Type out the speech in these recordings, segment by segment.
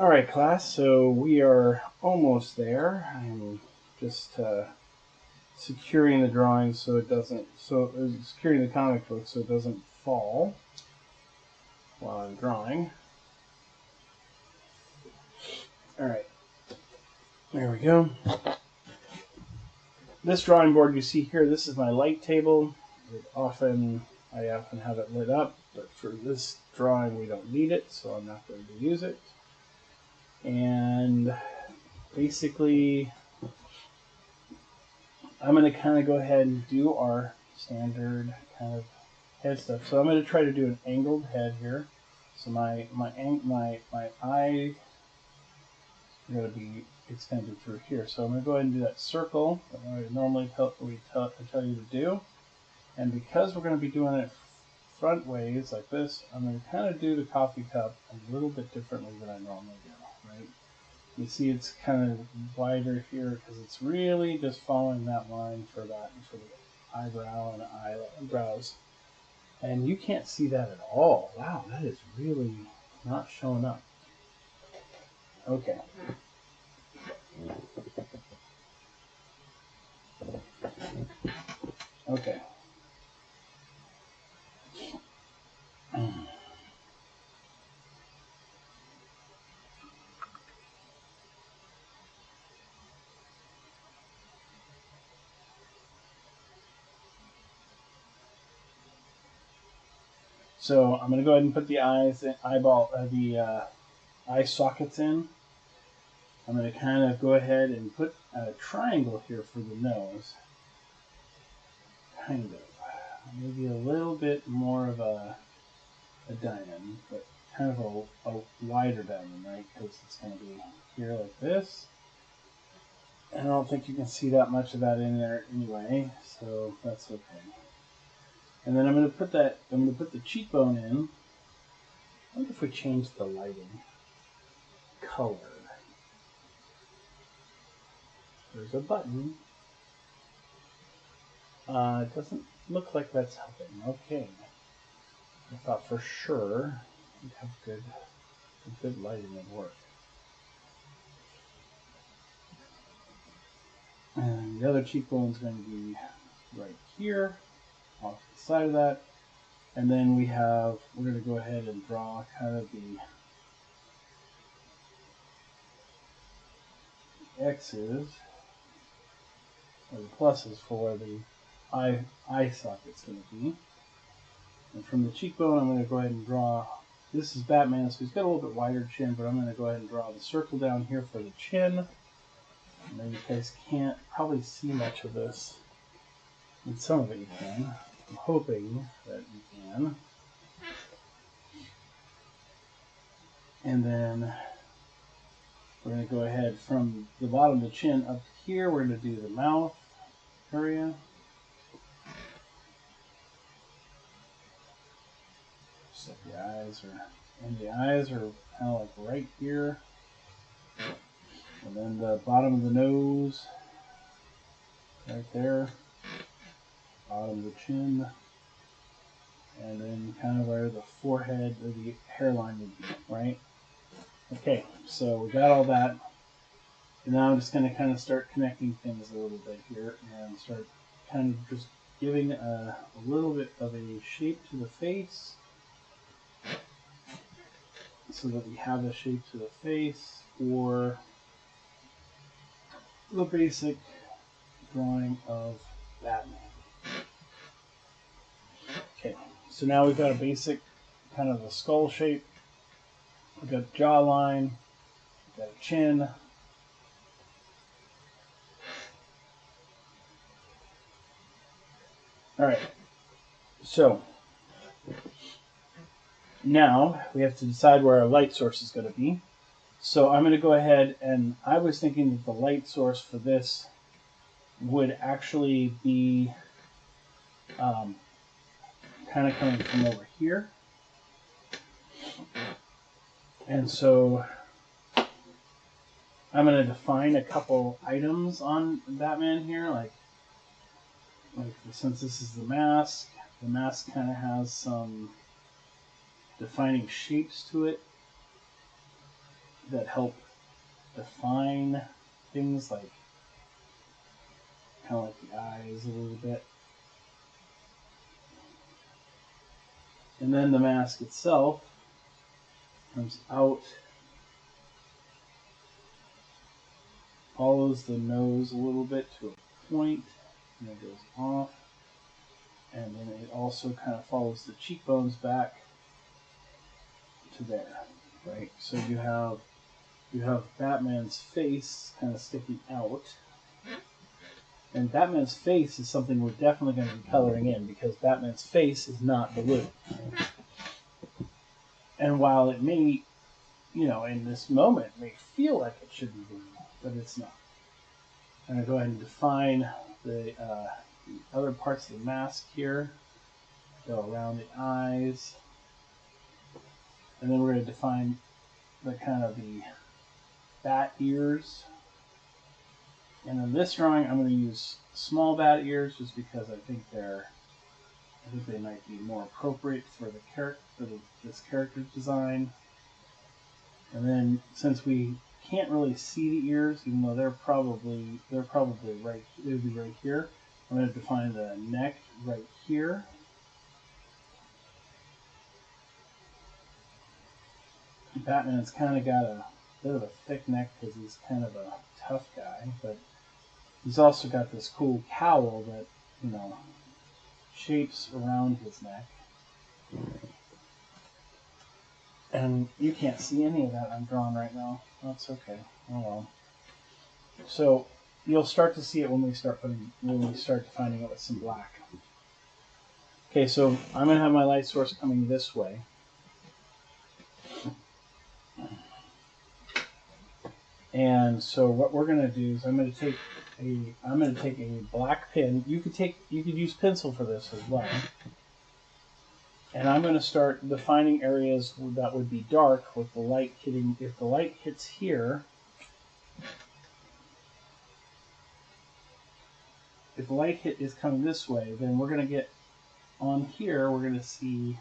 All right, class. So we are almost there. I'm just securing the drawing so it doesn't. Securing the comic book so it doesn't fall while I'm drawing. All right. There we go. This drawing board you see here, this is my light table. I often have it lit up, but for this drawing we don't need it, so I'm not going to use it. And basically, I'm going to kind of go ahead and do our standard kind of head stuff. So I'm going to try to do an angled head here. So my eye is going to be extended through here. So I'm going to go ahead and do that circle that I normally tell you to do. And because we're going to be doing it front ways like this, I'm going to kind of do the coffee cup a little bit differently than I normally do, right? You see it's kind of wider here because it's really just following that line for the eyebrow and eyebrows. And you can't see that at all. Wow, that is really not showing up. Okay. Okay. So I'm going to go ahead and put the eye sockets in. I'm going to kind of go ahead and put a triangle here for the nose. Kind of. Maybe a little bit more of a diamond, but kind of a wider diamond, right? Because it's going to be here like this. And I don't think you can see that much of that in there anyway, so that's okay. And then I'm going to put the cheekbone in. I wonder if we change the lighting color. There's a button. It doesn't look like that's helping. Okay. I thought for sure we'd have good lighting at work. And the other cheekbone is going to be right here, off the side of that. And then we're going to go ahead and draw kind of the X's, or the pluses for where the eye socket's going to be. And from the cheekbone, I'm going to go ahead and draw, this is Batman, so he's got a little bit wider chin, but I'm going to go ahead and draw the circle down here for the chin. I know you guys can't probably see much of this. And some of it you can. I'm hoping that you can. And then we're going to go ahead from the bottom of the chin up here. We're going to do the mouth area. So the eyes are kind of like right here. And then the bottom of the nose, right there. Bottom of the chin. And then kind of where the forehead or the hairline would be, right? Okay, so we got all that. And now I'm just going to kind of start connecting things a little bit here and start kind of just giving a little bit of a shape to the face so that we have a shape to the face for the basic drawing of Batman. Okay, so now we've got a basic kind of a skull shape. We've got a jawline, we've got a chin. All right, so now we have to decide where our light source is going to be. So I'm going to go ahead, and I was thinking that the light source for this would actually be kind of coming from over here. And so I'm going to define a couple items on Batman here, like since this is the mask kind of has some defining shapes to it. that help define things, like kind of like the eyes a little bit. And then the mask itself comes out, follows the nose a little bit to a point, and it goes off. And then it also kind of follows the cheekbones back to there, right? So you have Batman's face kind of sticking out. And Batman's face is something we're definitely going to be coloring in, because Batman's face is not blue. And while it may, in this moment, may feel like it should be blue, but it's not. I'm going to go ahead and define the other parts of the mask here. Go around the eyes. And then we're going to define the kind of the bat ears. And in this drawing, I'm going to use small bat ears just because I think they might be more appropriate for this character's design. And then since we can't really see the ears, even though they're probably right, they would be right here, I'm going to define the neck right here. Batman's kind of got a bit of a thick neck because he's kind of a tough guy, but he's also got this cool cowl that, shapes around his neck. And you can't see any of that I'm drawing right now. That's okay. Oh well. So you'll start to see it when we start defining it with some black. Okay, so I'm going to have my light source coming this way. And so what we're going to do is I'm going to take a black pen. You could use pencil for this as well. And I'm going to start defining areas that would be dark with the light hitting. If the light hits here, if the light hit is coming this way, then we're going to get on here, we're going to see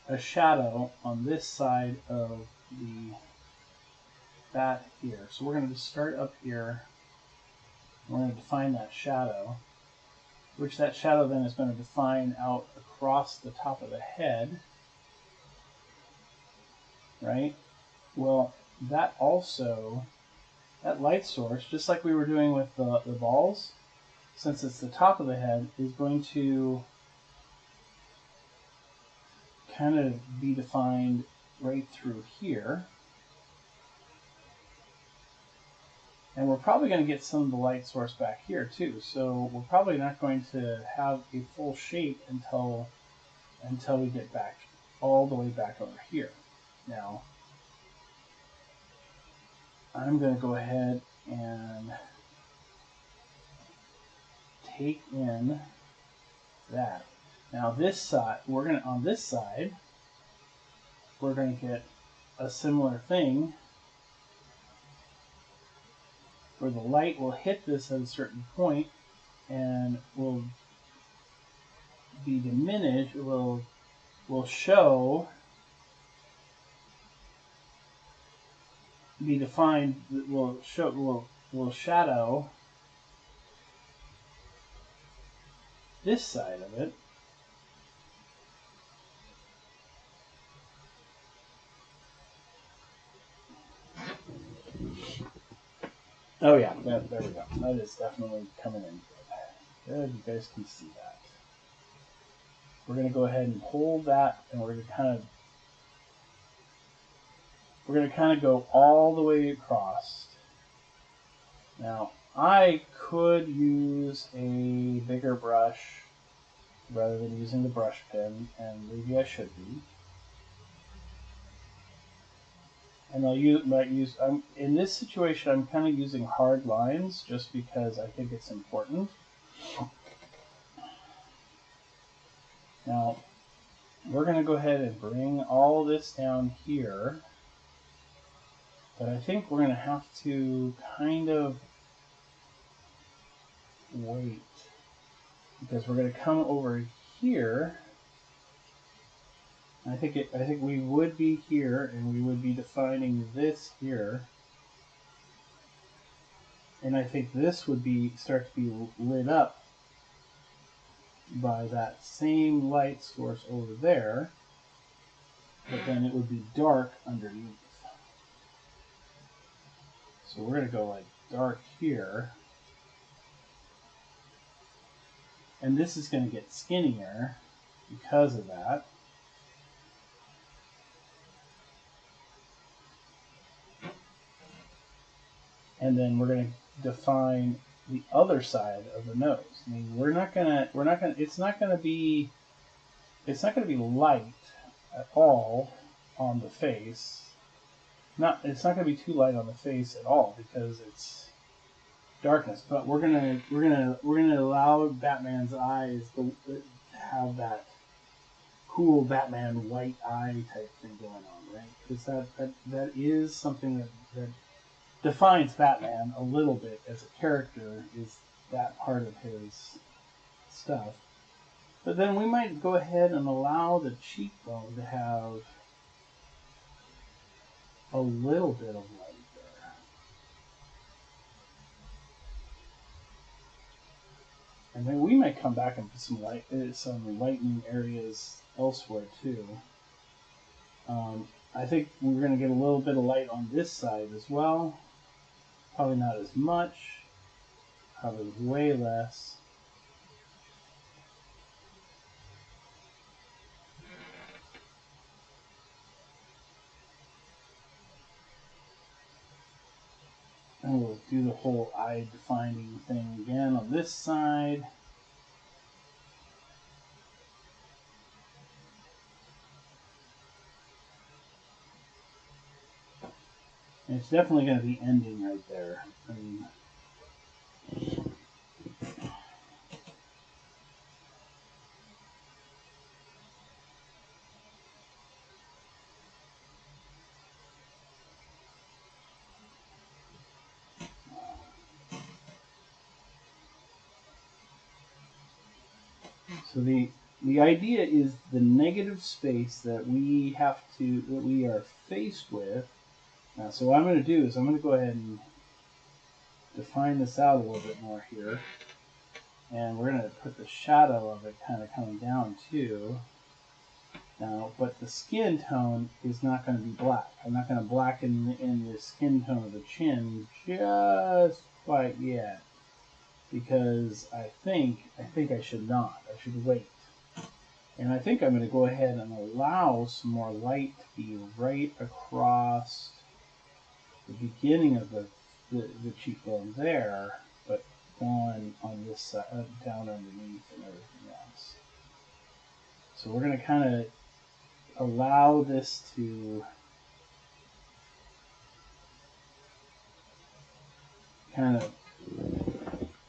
a shadow on this side of the bat here. So we're going to just start up here. We're going to define that shadow, which that shadow then is going to define out across the top of the head, right? Well, that light source, just like we were doing with the balls, since it's the top of the head, is going to kind of be defined right through here. And we're probably going to get some of the light source back here too. So we're probably not going to have a full shape until we get back all the way back over here. Now, I'm going to go ahead and take in that. Now this side, on this side, we're going to get a similar thing where the light will hit this at a certain point and will be diminished. It will show, be defined, will shadow this side of it. Oh yeah, there we go. That is definitely coming in good. Good, you guys can see that. We're going to go ahead and hold that, and we're going to kind of go all the way across. Now, I could use a bigger brush rather than using the brush pen, and maybe I should be. And in this situation, I'm kind of using hard lines just because I think it's important. Now, we're going to go ahead and bring all this down here. But I think we're going to have to kind of wait, because we're going to come over here I think we would be here, and we would be defining this here, and I think this would be start to be lit up by that same light source over there, but then it would be dark underneath. So we're going to go like dark here, and this is going to get skinnier because of that. And then we're going to define the other side of the nose. I mean, it's not gonna be light at all on the face. It's not gonna be too light on the face at all because it's darkness. But we're gonna allow Batman's eyes to have that cool Batman white eye type thing going on, right? Because that is something that defines Batman a little bit as a character, is that part of his stuff. But then we might go ahead and allow the cheekbone to have a little bit of light there. And then we might come back and put some lightning areas elsewhere too. I think we're going to get a little bit of light on this side as well. Probably not as much. Probably way less. And we'll do the whole eye defining thing again on this side. And it's definitely going to be ending right there. I mean, so the idea is the negative space that we are faced with. Now, so what I'm going to do is I'm going to go ahead and define this out a little bit more here. And we're going to put the shadow of it kind of coming down too. Now, but the skin tone is not going to be black. I'm not going to blacken in the skin tone of the chin just quite yet, because I think I should not. I should wait. And I think I'm going to go ahead and allow some more light to be right across the beginning of the cheekbone there, but on this side, down underneath and everything else. So we're going to kind of allow this to kind of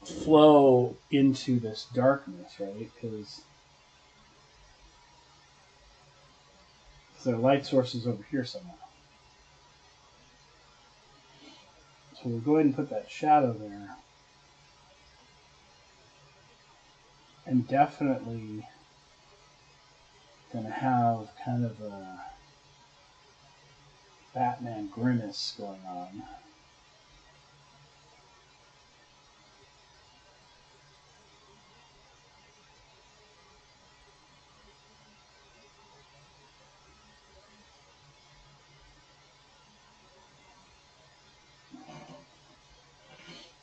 flow into this darkness, right? Because the light source is over here somewhere. So we'll go ahead and put that shadow there. And definitely going to have kind of a Batman grimace going on.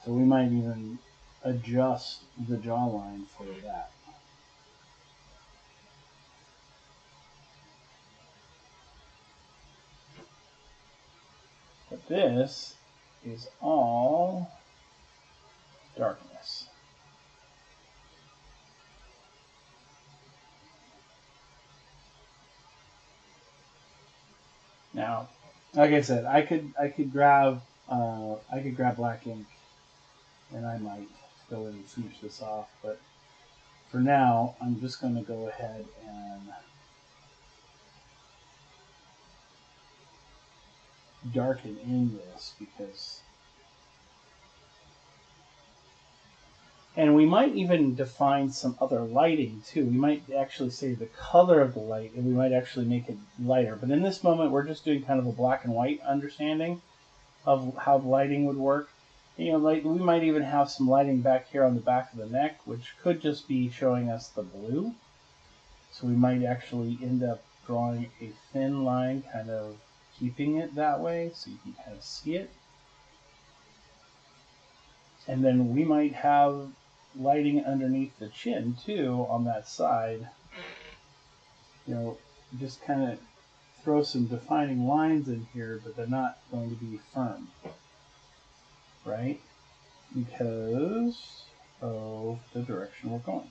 So we might even adjust the jawline for that. But this is all darkness. Now, like I said, I could grab black ink, and I might go and finish this off. But for now, I'm just going to go ahead and darken in this because And we might even define some other lighting too. We might actually say the color of the light, and we might actually make it lighter. But in this moment, we're just doing kind of a black and white understanding of how the lighting would work. You know, like we might even have some lighting back here on the back of the neck, which could just be showing us the blue. So we might actually end up drawing a thin line, kind of keeping it that way so you can kind of see it. And then we might have lighting underneath the chin too on that side. You know, just kind of throw some defining lines in here, but they're not going to be firm, right? Because of the direction we're going.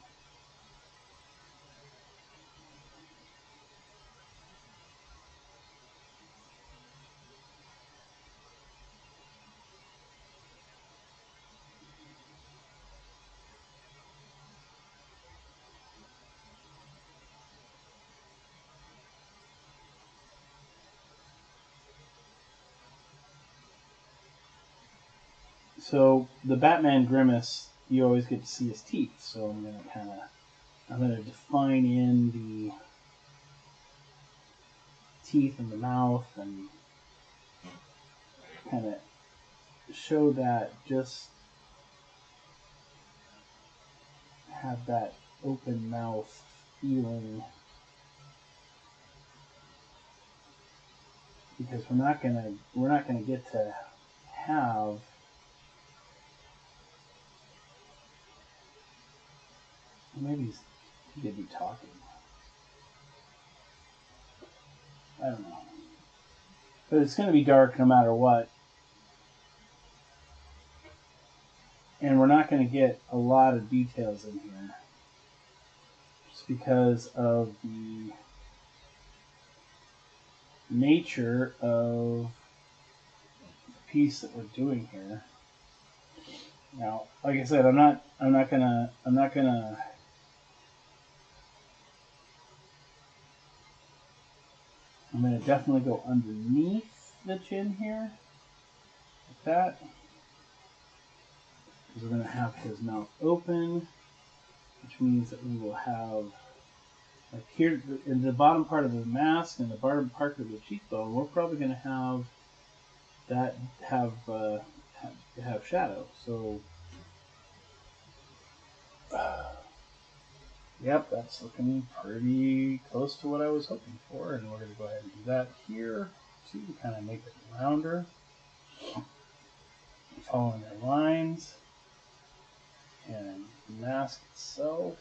So the Batman grimace, you always get to see his teeth. So I'm gonna define in the teeth and the mouth and kind of show that, just have that open mouth feeling, because we're not gonna get to have maybe he could be talking. I don't know. But it's going to be dark no matter what. And we're not going to get a lot of details in here. Just because of the nature of the piece that we're doing here. Now, like I said, I'm not gonna definitely go underneath the chin here, like that. Because we're gonna have his mouth open, which means that we will have, like here in the bottom part of the mask and the bottom part of the cheekbone, we're probably gonna have that have shadow. So yep, that's looking pretty close to what I was hoping for, and we're going to go ahead and do that here to kind of make it rounder, following the lines, and the mask itself.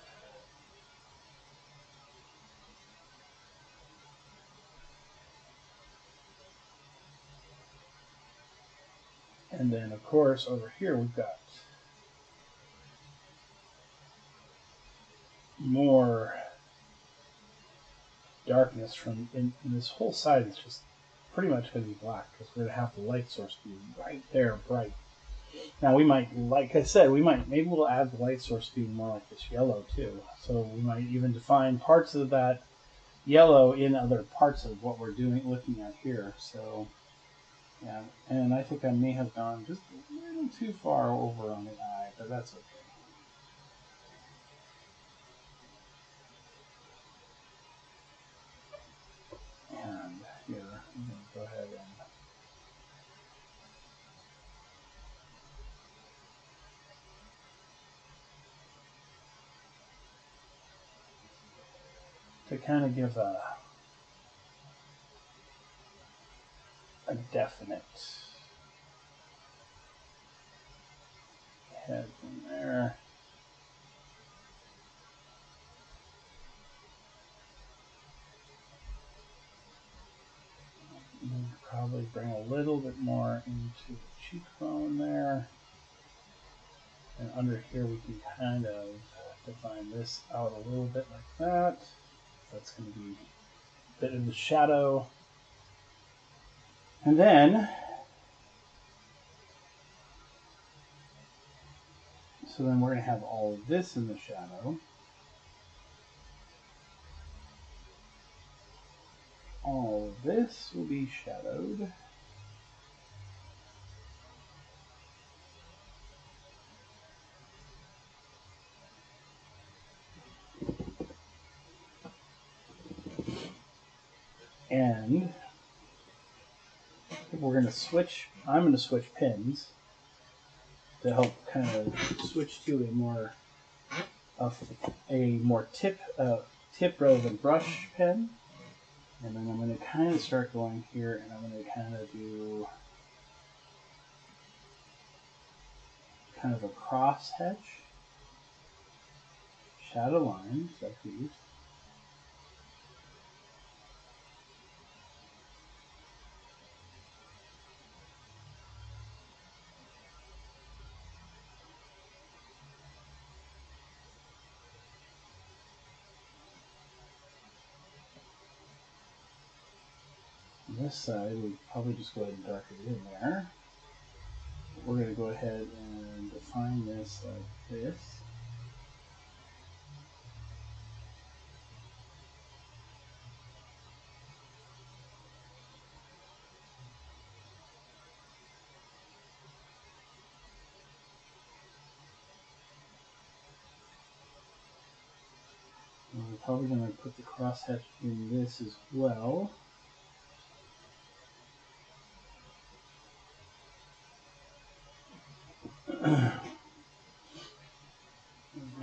And then, of course, over here we've got more darkness from, and this whole side is just pretty much going to be black because we're going to have the light source be right there, bright. Now we might, like I said, maybe we'll add the light source being more like this yellow too. So we might even define parts of that yellow in other parts of what we're looking at here. So yeah, and I think I may have gone just a little too far over on the eye, but that's okay. And here, I'm going to go ahead and to kind of give a definite head from there. Probably bring a little bit more into the cheekbone there. And under here we can kind of define this out a little bit like that. That's going to be a bit of the shadow. And then, so then we're going to have all of this in the shadow. All of this will be shadowed. And we're going to switch, I'm going to switch pens to help kind of switch to a more tip rather than brush pen. And then I'm going to kind of start going here, and I'm going to kind of do kind of a cross hatch, shadow lines like these. On this side, we'll probably just go ahead and darken it in there. We're going to go ahead and define this like this. And we're probably going to put the crosshatch in this as well.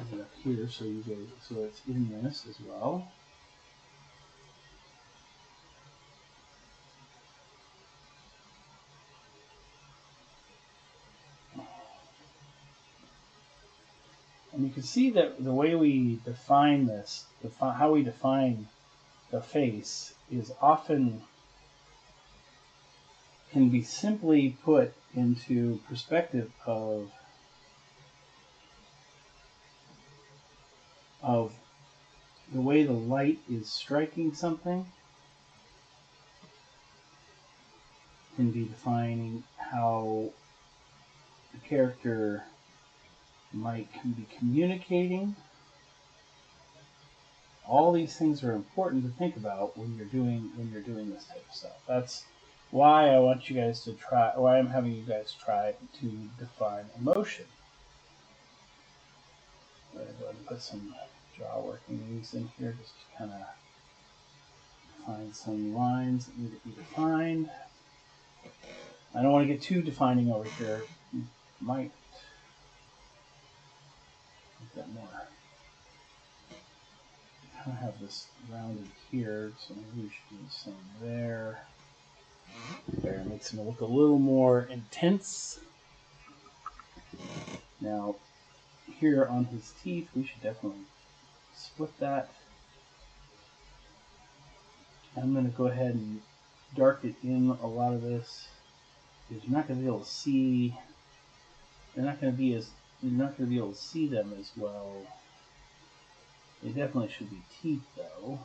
Put it up here so it's in this as well. And you can see that the way we define this, how we define the face, is often can be simply put into perspective of the way the light is striking something, can be defining how the character might be communicating. All these things are important to think about when you're doing this type of stuff. That's why I want you guys to try. Why I'm having you guys try to define emotion. I'm going to go ahead and put some draw workings in here just to kind of find some lines that need to be defined. I don't want to get too defining over here. You might make that more. I kind of have this rounded here, so maybe we should do the same there. There, makes him look a little more intense. Now, here on his teeth, we should definitely split that. I'm going to go ahead and darken in a lot of this because you're not going to be able to see. You're not going to be able to see them as well. They definitely should be teeth, though.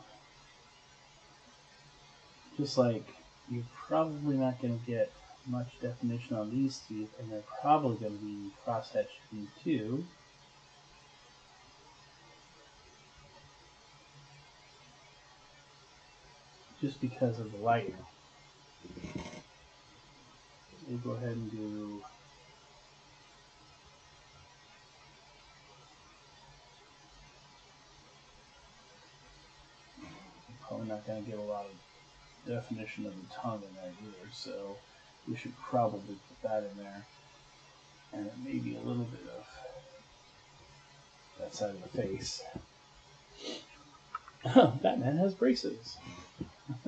Just like you're probably not going to get much definition on these teeth, and they're probably going to be cross-hatched teeth too. Just because of the lighting. We'll go ahead and do probably not going to get a lot of definition of the tongue in there either, so we should probably put that in there. And maybe a little bit of that side of the face. Batman has braces.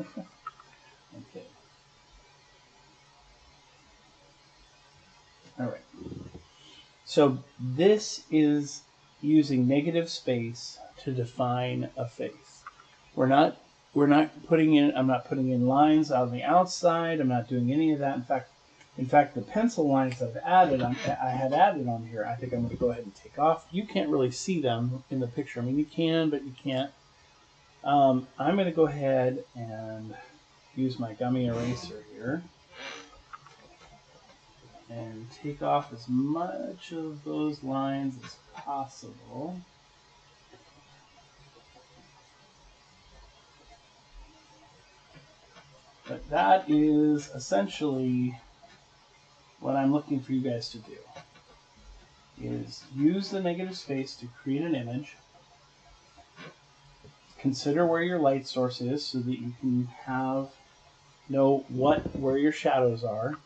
Okay. Alright. So this is using negative space to define a face. I'm not putting in lines on the outside. I'm not doing any of that. In fact, the pencil lines I had added on here, I think I'm going to go ahead and take off. You can't really see them in the picture. I mean, you can, but you can't. I'm going to go ahead and use my gummy eraser here and take off as much of those lines as possible. But that is essentially what I'm looking for you guys to do, is use the negative space to create an image. consider where your light source is so that you can know where your shadows are,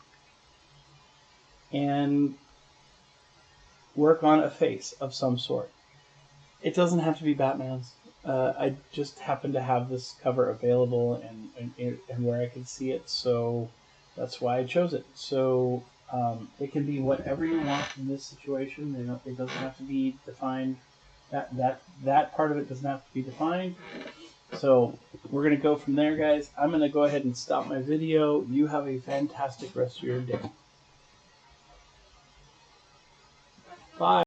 and work on a face of some sort. It doesn't have to be Batman's. I just happen to have this cover available and where I can see it, so that's why I chose it. So it can be whatever you want in this situation. It doesn't have to be defined. That part of it doesn't have to be defined. So we're gonna go from there, guys. I'm gonna go ahead and stop my video. You have a fantastic rest of your day. Bye.